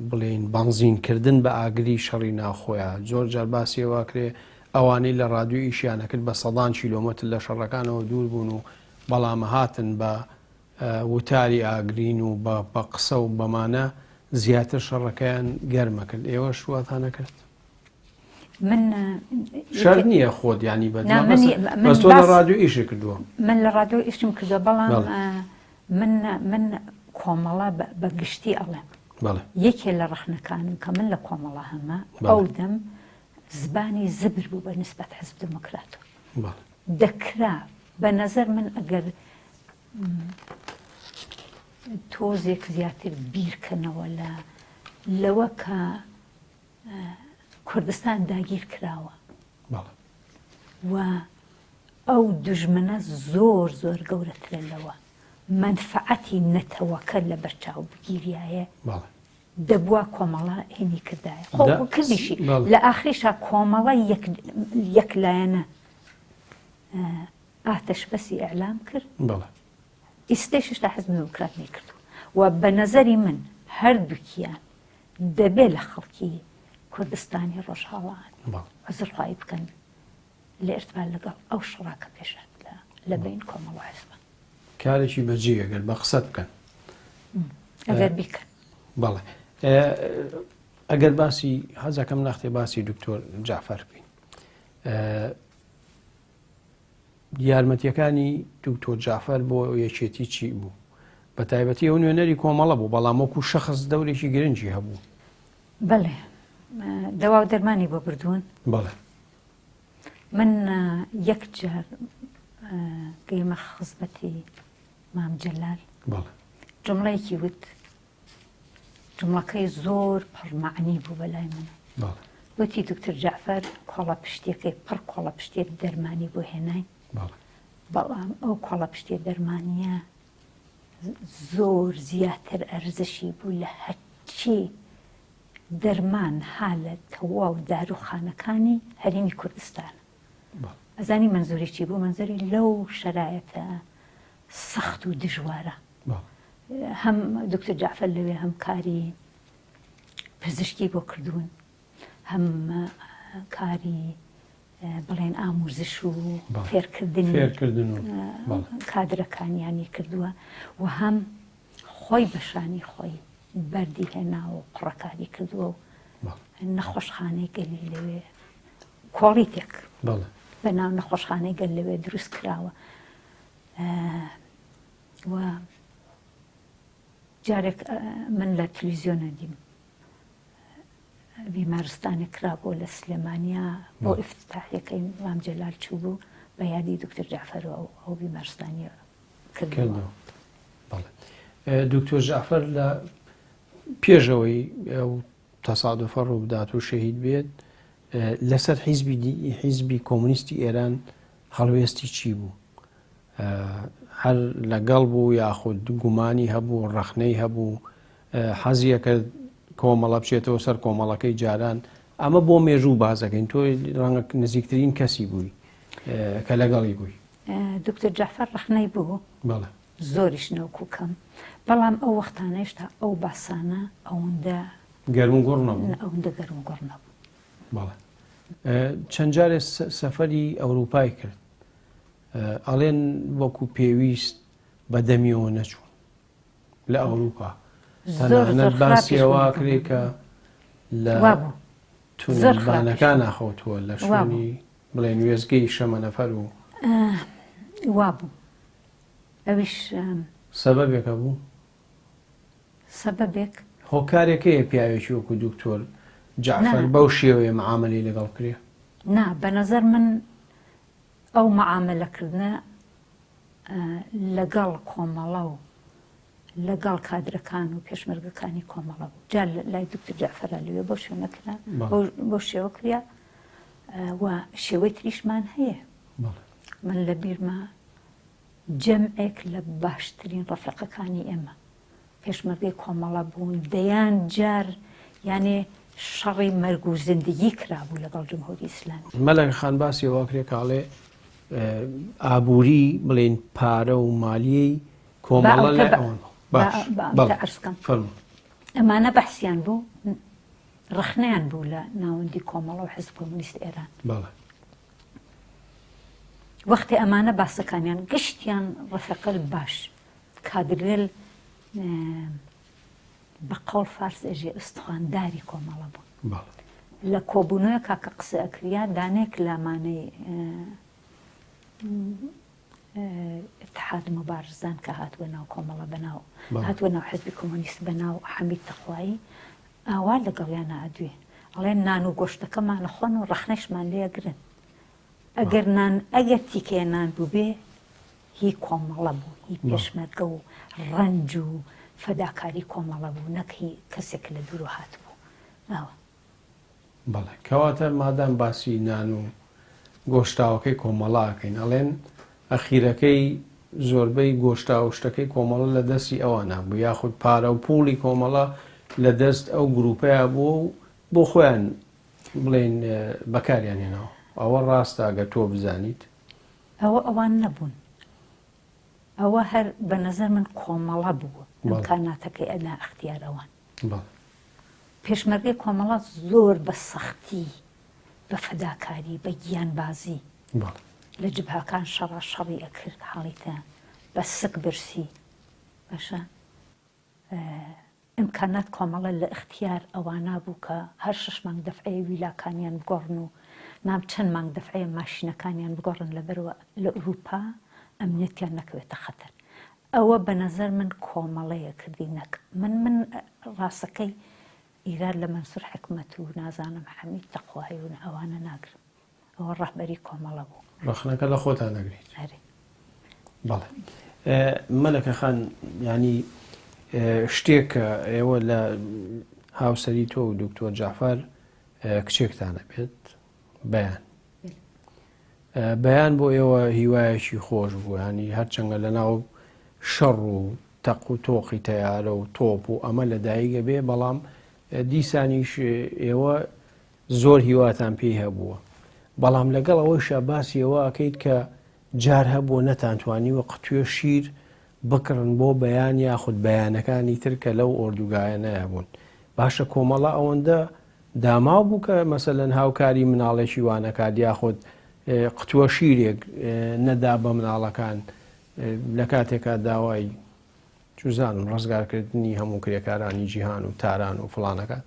بڵێن بەنزینکردن بە ئاگری شەڕی ناوخۆیان زۆر جار باسیەوە کرێ ئەوانەی لە ڕادیۆ ئیشیانە کرد بە سەدان کیلۆمەتر لە شەڕەکانەوە دوور بوون و بەڵامە هاتن بە وتاری ئاگرین و بە قسە و بەمانە زیاتر شەڕەکەیان گەرمە کرد ئێوە شواتانە کرد من شەر نییە خۆت ینی بەستۆ لە ڕادیۆ ئیشی کردووە من لە ڕادیۆ ئیشم کردووە بەڵام من کۆمەڵە بە گشتی ئەڵێم یەکێ لە ڕەخنەکانم کە من لە کۆمەڵە هەمە ئەو دەم زبانی زبر بوو بە نسبەت حزب دموکرات دەکرا بە نەزەر من ئەگەر تۆزێک زیاتر بیرکەنەوە لەوە کە کوردستان داگیر کراوە و ئەو دژمنە زۆر زۆر گەورەترە لەوە منفعەتی نەتەوەکە لە بەرچاو بگیریایە دەبووە کۆمەڵە هێنی کردایە خۆ کردیشی لە ئاخریشا کۆمەڵە یەکلایەنە ئاتەشبەسی ئەعلام کرد ئیستێشش تا حزب دموکرات نەکردو و بە نەزەری من هەردووکیان دەبێ لە خەڵکی کوردستانی ڕۆژهەڵات عەزرخوایی بکەن لە ئێرتبان لەگەڵ ئەو شەڕاکە پێشات لە بین کۆمەڵە حیزبە کارێکی بەجێ ئەگەر بە قسەت بکەن ئەگەر بیکەن بەڵێ ئەگەر باسی حەزەکەم ناختێ باسی دکتۆر جعفەر بکەین یارمەتیەکانی دکتۆر جعفەر بۆ یەکێتی چی بوو بە تایبەتی ئەو نوێنەری کۆمەڵە بوو بەڵام وەکو شەخص دەورێکی گرنگی هەبوو بەڵێ دەوا و دەرمانی بۆ بردوون بەڵێ من یەک جار گەیمە خزمەتی مام جەلال جملەیەکی وت جملەکەی زۆر پڕمەعنی بوو بەلای من وتی دکتۆر جعفەر کۆڵە پشتێکەکەی پڕ کۆڵە پشتێک دەرمانی بۆ هێناین بەڵام ئەو کۆڵە پشتێ دەرمانیە زۆر زیاتر ئەرزشی بوو لە هەرچی دەرمان حالە تەواو داروخانەکانی هەرێمی کوردستان ئەزانی منزوری چی بوو منزەری لەو شەرایەتە سەخت و دژوارە. هەم دکتۆر جعفەر لەوێ هەم کاری پزیشکی بۆ کردوون، هەم کاری بڵێن ئاموزش و فێرکردن کادرەکانیانی کردووە و هەم خۆی بەشانی خۆی بەردی هێنا و قڕەکاری کردووە و نەخۆشخانەی گەلی لەوێ کۆڵیتێک بەناو نەخۆشخانەی گەل لەوێ دروست کراوە. و جارێک من لە تەلەڤیزیۆنە دیم بیمارستانێک کرابۆ لە سلێمانیا بۆ ئیفتتاحیەکەی مام جەلال چوو بوو بە یادی دکتۆر جعفەر و ئەو بیمارستانی کردەوە. دکتۆر جعفەر لە پێشەوەی ئەو تەسادوفە ڕوو بدات و شەهید بێت لەسەر حیزبی کۆمونیستی ئێران هەڵوێستی چی بوو؟ هەر لەگەڵ بوو یاخود گومانی هەبوو، ڕەخنەی هەبوو، حەزیەکە کۆمەڵە بچێتەوە سەر کۆمەڵەکەی جاران؟ ئەمە بۆ مێژوو بازەکەین، تۆ ڕەنگە نزیکترین کەسی بووی کە لەگەڵی بووی. دکتۆر جعفەر ڕەخنەی بوو، زۆریش نەوەکو کەم، بەڵام ئەو وەختانەیشتا ئەو باسانە ئەوەندە گەرمگوڕ نەبوو، ئەوەندە گەرمگوڕ نەبوو. بەڵێ چەند جارێ سەفەری ئەوروپای کرد، ئەڵێن وەکو پێویست بەدەمیەوە نەچوو لە ئەوروپا، تەنانەت باسیەوە کرێ کە لە تونەلبانەکان ناخەوتووە لە شوێنی بڵێن وێزگەی شەمەنەفەر و وا بوو. ئەویش سەبەبێکە بوو، سەبەبێک هۆکارێکەیە پیاوێکی وەکو دکتۆر جعفەر بەو شێوەیە معاملەی لەگەڵ کرێ؟ نا، بەنەزەر من ئەو معاملەکردنە لەگەڵ کۆمەڵە و لەگەڵ کادرەکان و پێشمەرگەکانی کۆمەڵە بوو. جا لای دکتۆر جعفەرە لەوێ بۆ شوێنەکرا، بۆ شێوە کریا و شێوەی تریشمان هەیە. من لە بیرما جەمعێک لە باشترین ڕەفیقەکانی ئێمە پێشمەرگەی کۆمەڵە بوون، دەیان جار یانێ شەڕی مەرگ و زیندگی کرابوو لەگەڵ جمهوری ئیسلامی. مەلەک خان باسی ئەوە کرێ کاڵێ ئابووری بڵێن پارە و مالیەی کۆمەڵە لە ئەوان ئەمانە بەحسیان بوو، ڕەخنەیان بوو لە ناوەندی کۆمەڵە و حیزب کۆمونیست ئێران. وەختی ئەمانە باسەکانیان گشتیان ڕەفیقەل باش کادرێل بە قەول فارس ئێژێ ئستخوانداری کۆمەڵە بوون. لە کۆبوونەوە کاکە قسە ئەکریا دانێک لامانەی اتحاد مبارزان کە هاتووە ناو کۆمەڵە بەناو هاتووە ناو حیزبی کۆمونیست بەناو حەمید تەخوایی ئاوا لەگەڵیان ئەدوێ ئەڵێن نان و گۆشتەکەمانە خۆن و ڕەخنەشمان لێگرن، ئەگەر تیکەیە نان بوو بێ هی کۆمەڵە بوو، هی پێشمەرگە و ڕەنج و فەداکاری کۆمەڵە بوو، نەک هی کەسێک لە دوور و هات بوو. بەڵێ کەواتە مادام باسی نان و گۆشتاوەکەی کۆمەڵاکەین، ئەڵێن ئەخیرەکەی زۆربەی گۆشتاوشتەکەی کۆمەڵە لە دەستی ئەوانە بوو، یاخود پارە و پوڵی کۆمەڵە لە دەست ئەو گروپەیە بووە و بۆ خۆیان بڵێن بەکاریان هێناوە. ئەوە ڕاستە ئەگەر تۆ بزانیت؟ ئەوان نەبوون، ئەوە هەر بە نەزەر من کۆمەڵە بووە ئیمکاناتەکەی ئەدا ئەختیارەوان. پێشمەرگەی کۆمەڵە زۆر بە سەختی، بە فەداکاری، بە گیانبازی لە جبهەکان شەڕی ئەکرد، حاڵیتە بە سک برسی باشە. ئیمکانات کۆمەڵە لە ئختیار ئەوانە بوو کە هەر 6 مانگ دەفعەیە ویلاکانیان بگۆڕن و نام چەند مانگ دەفعەیە ماشینەکانیان بگۆڕن لەبەرەوە لە ئوروپا ئەمنیەتیان نەکەوێتە خەتەر. ئەوە بە نەزەر من کۆمەڵەیە کردی نەک من ڕاستەکەی ئیراد لە مەنسوور حکومەت و نازانم حەمید تەخوایی و ئەوانە ناگرم، ئەوە ڕەهبەری کۆمەڵە بوو. ڕەخنەکە لە خۆتان نەگریت؟ بەڵێ. مەلەکە خان، ینی شتێکە ئێوە لە هاوسەری تۆ و دکتۆر جعفەر کچێکتانە بێت بەیان بۆ ئێوە هیوایەکی خۆش بوو، ینی هەرچەندە لە ناو شەڕ و تەق و تۆقی تەیارە و تۆپ و ئەمە لە دایکە بێ، بەڵام دیسانیش ئێوە زۆر هیواتان پێی هەبووە. بەڵام لەگەڵ ئەوەیشە باسی ئەوە ئەکەیت کە جار هەبوو نەتانتوانی وە قوتووە شیر بکڕن بۆ بەیان یاخود بەیانەکانی ترکە لەو ئۆردوگایە نەیەبوون. باشە کۆمەڵە ئەوەندە داماو بوو کە مەسەلەن هاوکاری مناڵێکی وانەکات یاخود قوتووە شیرێک نەدا بە مناڵەکان لە کاتێکا داوای چوزانم ڕزگارکردنی هەموو کرێکارانی جیهان و تاران و فڵانەکان.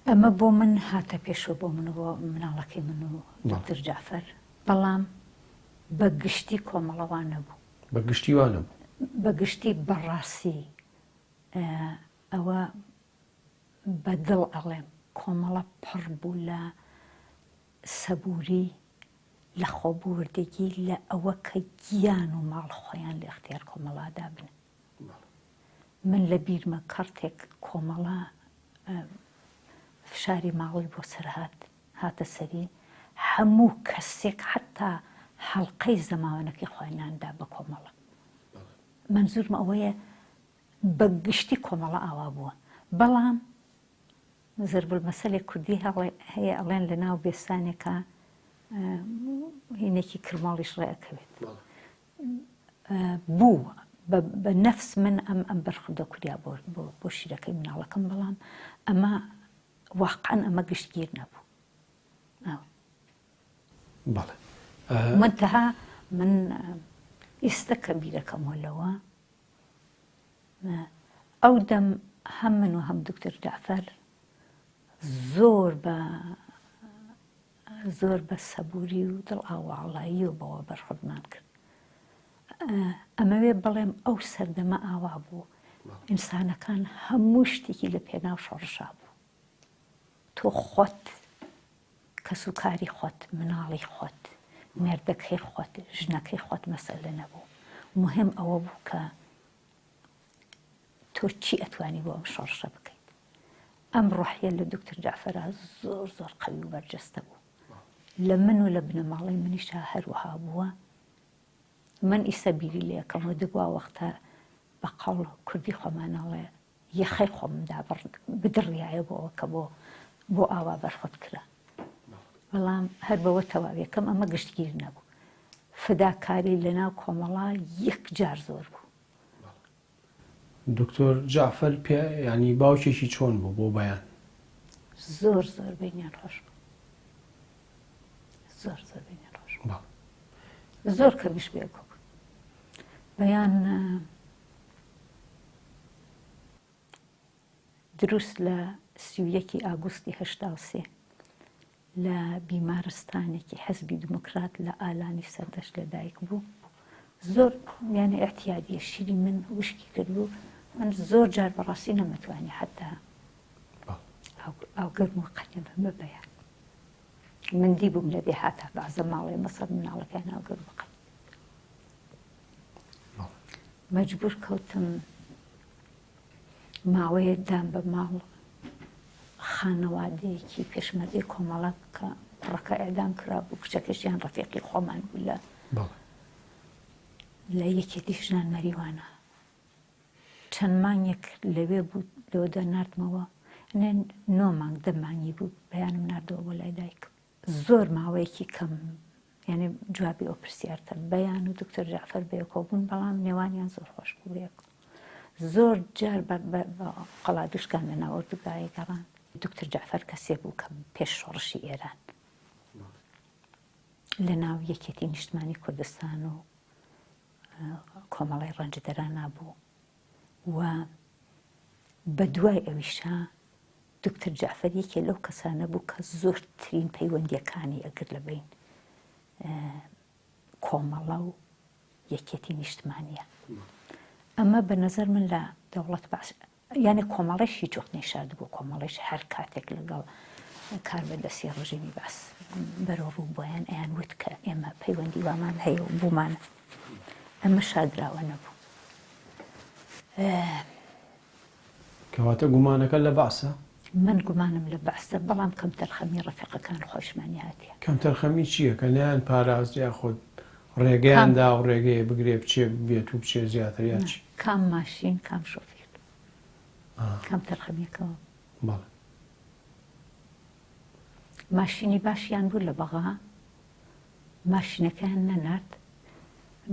ئەمە بۆ من هاتە پێشوە بۆ منەوە مناڵەکەی من و دکتر جعفەر، بەڵام بە گشتی کۆمەڵەوان نەبوو. بە گشتیوانە بە گشتی بەڕاستی ئەوە بەدڵ ئەڵێم کۆمەڵە پڕ بوو لە سەبووری لە خۆبوردەگی لە ئەوە کە گیان و ماڵ خۆیان لە اختیار کۆمەڵادا بن. من لە بیرمە کەڕتێک کۆمەڵە فشاری ماڵی بۆ سەرهات هاتە سەری هەموو کەسێک حتا هەڵقەی زەماوەنەکەی خۆیاندا بە کۆمەڵە. منزورمە ئەوەیە بە گشتی کۆمەڵە ئاوا بووە. بەڵام زربل مەسەلێک کوردی هەیە ئەڵێن لە ناو بێستانێکە هینێکی کرماڵیش ڕێەکەوێت بوو بە نەفس من ئەم بەرخودە کوریا بۆ شیرەکەی مناڵەکەم، بەڵام ئەمە واقعەن ئەمە گشتگیر نەبوو. منتەها من ئێستا کە بیرەکەمەوە لەوە ئەو دەم هەم من و هەم دکتر جعفەر زۆر بە سەبووری و دڵ ئاواڵایی و بەوە بەرخودمان کرد. ئەمەوێ بڵێم ئەو سەردەمە ئاوا بوو ئینسانەکان هەموو شتێکی لە پێناو شۆڕشا بوو. تۆ خۆت کەسوکاری خۆت، مناڵی خۆت، مێردەکەی خۆت، ژنەکەی خۆت مەسەلە نەبوو. مهم ئەوە بوو کە تۆ چی ئەتوانی بۆ ئەم شۆڕشە بکەیت. ئەم ڕۆحیە لە دکتر جعفەرە زۆر زۆر قەوی و بەرجەستە بوو. لە من و لە بنەماڵی منیشا هەروەها بووە. من ئیسە بیری لێ یەکەمەوە دەبووە وەختە بە قەوڵ کوردی خۆمانەڵێ یەخەی خۆمدا بدڕیایە بۆەوە کە بۆ ئاوا بەرخۆت کرا. بەڵام هەر بەوە تەواویەکەم ئەمە گشتگیر نەبوو. فداکاری لەناو کۆمەڵا یەک جار زۆر بوو. دکتۆر جعفەر ینی باوکێکی چۆن بوو بۆ بەیان؟ زۆر بینیان خۆش بوو. زۆر بینیان خۆش بوو. زۆر کەمیش بێگۆ بوو. بەیان دروست لە 31 ئاگوستی 1970 لە بیمارستانێکی حەزبی دموکرات لە ئالانی سەردەشت لەدایک بوو. زۆر یانە ئەحتیاجیە شیری من وشکی کرد بوو. من زۆر جار بەڕاستی نەمەتوانی حتا ئەو گەرم و قەنێ بە بەیان. من دیبووم لە دێهاتە بەعزە ماڵێ مەسەر مناڵەکان ئەو گەرم و قەنێ. مەجبور کەوتم ماوەیە دام بە ماڵ خانەوادەیەکی پێشمەرگەی کۆمەڵە کە کوڕەکە ئێدام کرا بوو، کچەکەشیان ڕەفیقی خۆمان بوو لە یەکێتی ژنان مەریوانە. چەند مانگێک لەوێ بوو لەوەدا ناردمەوە، 9 مانگ 10 مانگی بوو بەیانم ناردەوە بۆ لای دایکم. زۆر ماوەیەکی کەم یعنی جوابی ئەو پرسیارتە بەیان و دکتر جعفەر بەیەکەوە بوون، بەڵام نێوانیان زۆر خۆش بوو بەیەک. زۆر جار بە قەڵا دوشکان لە ناو ئۆردوگایە گەڕان. دکتر جعفەر کەسێ بوو کە پێش شۆڕشی ئێران لە ناو یەکێتی نیشتمانی کوردستان و کۆمەڵی ڕەنجدەران بوو و بە دوای ئەویشا دکتر جعفەر یەکێ لەو کەسانە بوو کە زۆرترین پەیوەندیەکانی ئەگر لەبین کۆمەڵە و یەکێتی نیشتمانیە. ئەمە بە نەزەر من لە دەوڵەت باش یعنی کۆمەڵێشی جوخت نێشارد بوو. کۆمەڵێش هەر کاتێک لەگەڵ کاربەدەستی ڕژیمی باس بەرەو ڕوو بۆیان ئەیان وت کە ئێمە پەیوەندی وامان هەیە و بوومانە. ئەمە شادراوە نەبوو. کەواتە گومانەکە لە باسە؟ من گومانم لە باسە، بەڵام کەم تەرخەمی ڕەفیقەکان خۆشمانی هاتیە. کەم تەرخەمی چییە کە نیان پارازیا خۆت ڕێگەیاندا و ڕێگەیە بگرێ بچێ بێت و بچێ زیاتر چی؟ کام ماشین کام شۆفێر کام تەرخەمیەکەوە. ماشینی باشیان بوو لە بەغا ماشینەکەیان نەنارد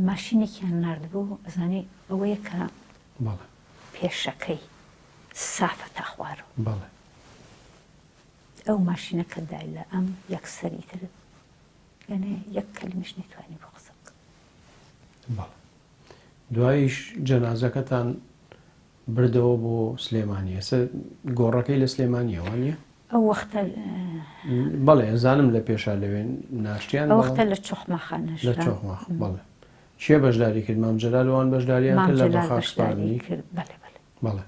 ماشینێکیان نردبوو ئەزانی ئەوەیە کە پێشەکەی سافە تا خوارەوە ئەو ماشینەکە دای لە ئەم یەکسەری تر یعنی یەک کەلیمەش نەیتوانی بۆ قسە بکە. دواییش جەنازەکەتان بردەوە بۆ سلێمانی ئێستا گۆڕەکەی لە سلێمانیەوە نیە؟ ئەو وەختە بەڵێ ئەزانم لە پێشا لەوێن ناشتیان ئەو وەختە لە چۆخمەخانەش لە چۆخمەخ بەڵێ چێ بەشداری کرد مام جەلالەوان بەشداریان کرد لە بەخاشپاردنی کرد بەڵێ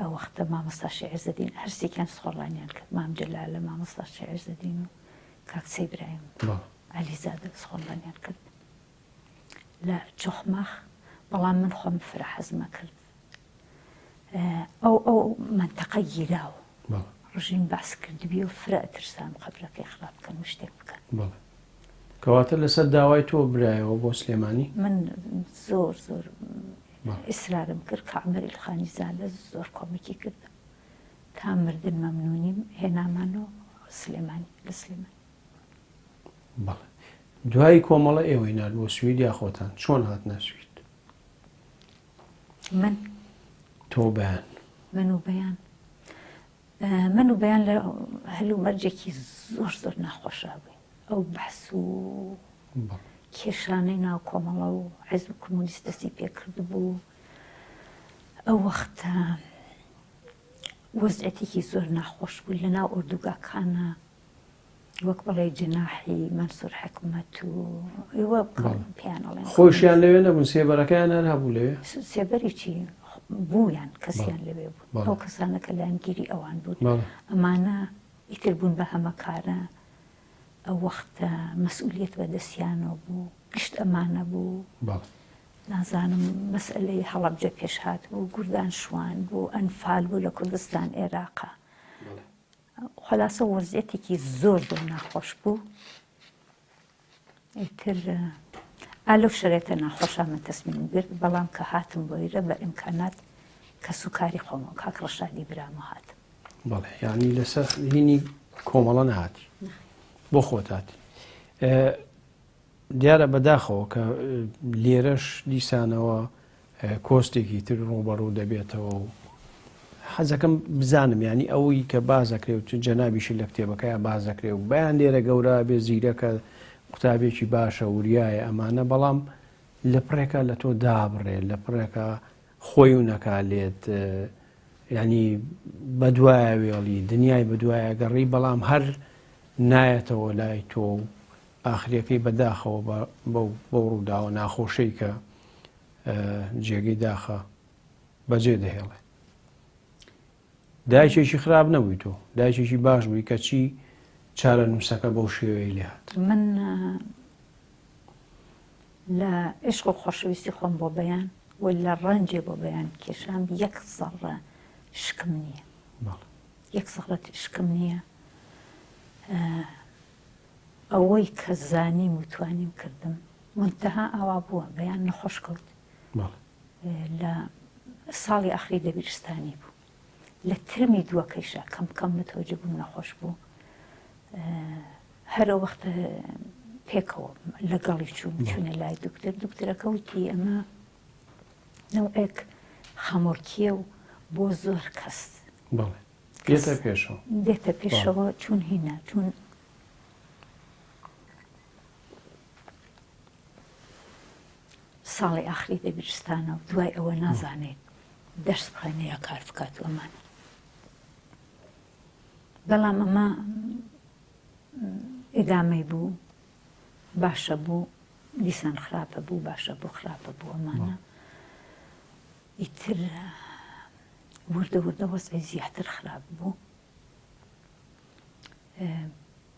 ئەو وەختە مامۆستا شێعرزەدین هەرسێکیان سخۆڵانیان کرد مام جەلالە مامۆستا شێعرزەدین و کاکچەی برایم عەلیزادە سخۆڵانیان کرد لە چۆخمەخ بەڵام من خۆم فرە حەزمە کرد ئەو منتەقە گیراوە ڕژیم باس کردبی و فرە ئەترسام قەبرەکەی خراپ بکەن و شتێک بکەن. کەواتە لەسەر داوای تۆ برایەوە بۆ سلێمانی؟ من زۆر زۆر ئیسرارم کرد کە عەمەری خانی زادە زۆر کۆمەکی کردم تا مردن مەمنونیم هێنامانەوە سلێمانی لە سلێمانی. بەڵێ دوای کۆمەڵە ئێوەی نرد بۆ سوید یا خۆتان چۆن هاتنە سوید؟ من تۆ بەیان من و بەیان لە هەلو مەرجێکی زۆر زۆر ناخۆشا بووین ئەو بەحس و کێشانەی ناو کۆمەڵە و حیزب کۆمۆنیست دەستی پێکرد بوو ئەو وەختە وەزعەتێکی زۆر ناخۆش بوو لە ناو ئوردوگاکانە وەک بەڵێ جناحی مەنسوور حکومەت و ئێوە پیانەڵێن خۆشیان لەوێ نەبوون سێبەرەکەیان هەر هەبوو لەوێ سێبەری چی بوویان کەسیان لەوێ بوو ئەو کەسانەکە لایەنگیری ئەوان بوون ئەمانە ئیتر بوون بە هەمەکارە ئەو وەختە مەسئولیت بەدەستیانەوە بوو گشت ئەمانە بوو نازانم مەسئلەی هەڵەبجە پێش هات بوو گوردان شوان بوو ئەنفال بوو لە کوردستان عێراقا خلاصە وەزعەتێکی زۆر زۆر ناخۆش بوو ئیتر ئالۆ شەرێتە ناخۆشە من تەسمیم گرت بەڵام کە هاتم بۆ ئێرە بە ئیمکانات کە سوکاری خۆمەوە کاک ڕەشادی برامە هاتم. بەڵێ یعنی لەسەر هینی کۆمەڵە نهاتی بۆ خۆت هاتی دیارە بەداخەوە کە لێرەش دیسانەوە کۆستێکی تر ڕوبەڕوو دەبێتەوە و حەزەکەم بزانم ینی ئەوەی کە بازەکرێ و جەنابیشی لە کتێبەکەیە بازەکرێ و بەیان لێرە گەورە بێ زیرەکە قوتابێکی باشە وریایە ئەمانە بەڵام لە پڕێکە لە تۆ دابڕێ لە پڕێکە خۆی و نەکالێت ینی بەدوایە وێڵی دنیای بەدوایە گەڕی بەڵام هەر نایەتەوە لای تۆ و ئاخریەکەی بەداخەوە بەو ڕووداوە ناخۆشەی کە جێگەی داخە بەجێ دەهێڵێ. دایکێکی خراپ نەبووی تۆ دایکێکی باش بووی کە چی چارە نووسەکە بەو شێوەیە لێ هات. من لە عشق و خۆشەویستی خۆم بۆ بەیان و لە ڕەنجێ بۆ بەیان کێشام یەک زەڕە شکم نییە یەک زەڕەت شکم نییە ئەوەی کە زانیم و توانیم کردم منتەها ئاوا بووە بەیان نەخۆش کەوت لە ساڵی ئاخری دەبیرستانی بوو لە ترمی دووەکەیشە کەم کەم متۆجە بوو نەخۆش بوو هەرە وەختە پێکەوە لەگەڵی چوونە لای دکتۆرەکە وتی ئەمە نەوەیەک خەمۆرکیە و بۆ زۆر کەس دێتە پێشەوە چون هینە چون ساڵی ئاخری دەبیرستانە و دوای ئەوە نازانێت دەرس بخوێنێ یا کار بکات و ئەمانە بەڵام ئەمە ئیدامەی بوو باشە بوو دیسان خراپە بوو باشە بوو خراپە بوو ئەمانە ئیتر وردە وردە وەزعی زیاتر خراپ بوو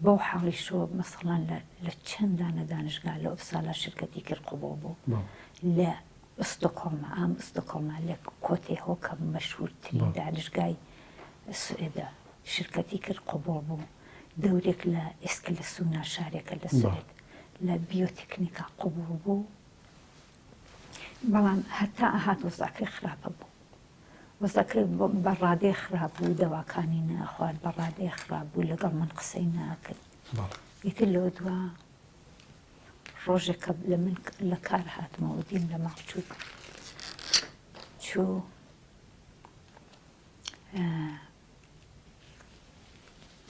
بەو حاڵیشەوە مەسەڵان لە چەندانە دانشگا لە ئۆپسالا شرکەتی کرد قوبوو بوو لە ئستۆکۆڵمە ئام ئستۆکۆڵمە لە کۆتێ هۆکە مەشهورترین دانشگای سوئێدا شرکەتی کرد قوبوو بوو دەورێک لە ئێسکە لە سونا شارێکە لە سوئێد لە بیۆتێکنیکا قوبوو بوو بەڵام هەتا ئەهات وەزعەکەی خراپە بوو وەسەکرێت بەڕادەی خراپ بوو دەواکانی نەخوارد بەڕادەی خراپ بوو لەگەڵ من قسەی ناکرد ئیتر لەوە دووە ڕۆژێکە لە من لە کار هاتمەوە دیم لە ماڵ چوو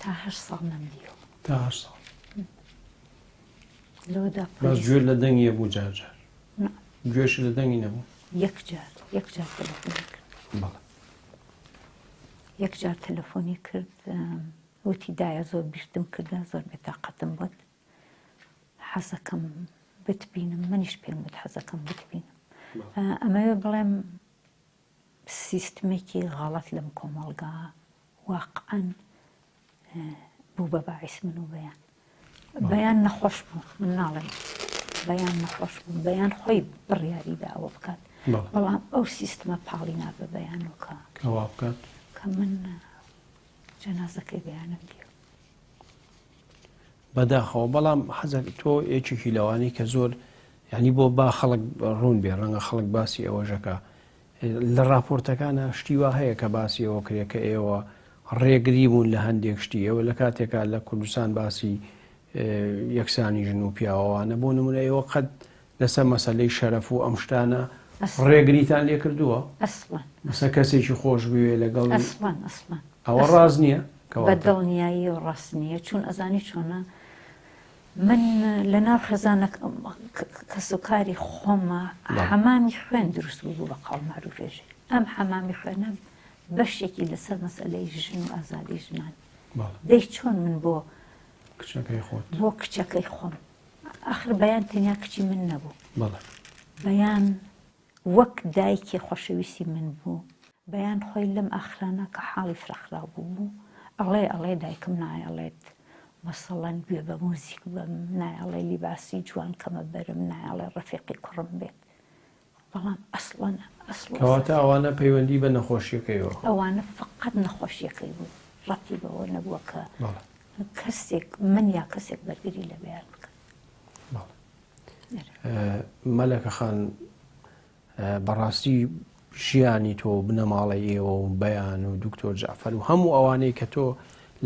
تا 8 ساڵ نەمدیەوە تا 8 ساڵ لەوەدا باش گوێ لە دەنگیە بوو جارجار گوێش لە دەنگی نەبوو یەکجار تەلەفۆنی کرد یەکجار تەلەفۆنی کرد وتی دایە زۆر بیرتم کردە زۆر بێتاقەتم بووت حەزەکەم بتبینم منیش پێم وت حەزەکەم بتبینم ئەمەوێ بڵێم سیستمێکی غەڵەت لەم کۆمەڵگا واقعەن بوو بە باعیس من و بەیان نەخۆش بوو من ناڵێم بەیان نەخۆش بوو بەیان خۆی بڕیاریدا ئەوە بکات بەڵام ئەو سیستمە پاڵی نابە بەیانەوەکە کەوا بکات کە من جەنازەکەی بەیانم دیوە بەداخەوە بەڵام حەزەک تۆ یەکێکی لەوانی کە زۆر یعنی بۆ با خەڵک ڕوون بێ ڕەنگە خەڵک باسی ئەوەژەکە لە راپۆرتەکانە شتی وا هەیە کە باسی ئەوە کرێ کە ئێوە ڕێگری بوون لە هەندێک شتی ئەوە لە کاتێکا لە کوردستان باسی یەکسانی ژن و پیاوەوانە بۆ نمونە ئێوە قەت لەسەر مەسەلەی شەرەف و ئەم شتانە ڕێگریتان لێ کردووە مەسە کەسێکی خۆش بوێ لەگەڵ ئەوە ڕاز نییە بەدڵنیایی و ڕاست نییە چون ئەزانی چۆنە من لە ناو خەزانە کەسوکاری خۆمە حەمامی خوێن دروست بوو بە قاڵ معروفێژی ئەم حەمامی خوێنە بەشێکی لەسەر مەسئلەی ژن و ئازادی ژنان دەی چۆن من بۆ کچەکەی خۆم ئاخر بەیان تەنیا کچی من نەبوو بەیان وەک دایکی خۆشەویستی من بوو بەیان خۆی لەم ئاخرانە کە حاڵی فرەخرا بوو ئەڵێ دایکم نایەڵێت مەسەڵەن گوێ بە مۆزیک بەم نایەڵێ لیباسی جوان کەمە بەرم نایەڵێ ڕەفیقی کوڕم بێت بەڵام کەواتە ئەوانە پەیوەندی بە نەخۆشیەکەیەوە ئەوانە فقط نەخۆشیەکەی بوو ڕەتی بەوە نەبووە کە کەسێک من یا کەسێک بەرگری لە بەیان بکە مەلەکە خان بەڕاستی ژیانی تۆ بنەماڵی ئێوە و بەیان و دکتۆر جعفەر و هەموو ئەوانەی کە تۆ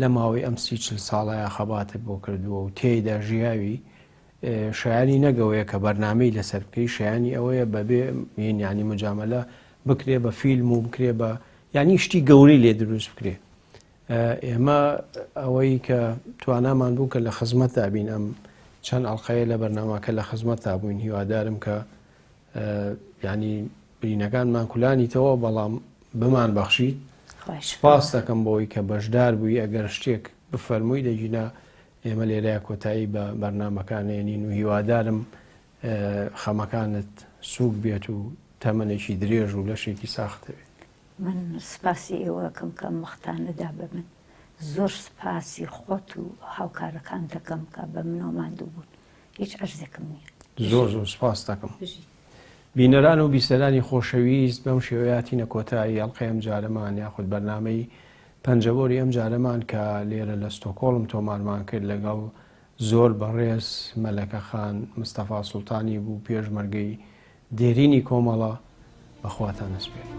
لە ماوەی ئەم 40 ساڵەیە خەباتت بۆ کردووە و تێیدا ژیاوی شایانی نەگەوەیە کە بەرنامەی لەسەر بکەی شایانی ئەوەیە بەبێ ینی مجامەلە بکرێ بە فیلم و بکرێ بە ینی شتی گەوری لێ دروست بکرێ ئێمە ئەوەی کە توانامان بوو کە لە خزمەتتا بین ئەم چەند ئەڵقەیە لە بەرنامەکە لە خزمەتتا بووین هیوادارم کە ینی برینەکانمان کولانیتەوە بەڵام بمان بەخشیت سپاس دەکەم بۆی کە بەشدار بووی ئەگەر شتێک بفەرمووی دەگینا ئێمە لێرەیە کۆتایی بە بەرنمەکانێنین و هیوادارم خەمەکانت سووک بێت و تەمەنێکی درێژ و لەشێکی ساختەوێت من سپاسی ئێوەکەم کە مەختانەدا بە من زۆر سپاسی خۆت و هاوکارەکان دەکەم کە بە منەوە ماندوو بوون هیچ عەرزێکم نییە زۆر سپاس دەکەم بینەران و بیسەرانی خۆشەویست بەم شێوەیەتی نەکۆتایی ئەڵقەی ئەم جارەمان یاخود بەرنامەی پەنجەبۆری ئەم جارەمان کە لێرە لە ستۆکۆڵم تۆمارمان کرد لەگەڵ زۆر بەڕێز مەلەکە خان مستەفا سوڵتانی بوو پێشمەرگەی دێرینی کۆمەڵە بەخواتان نەسپێت.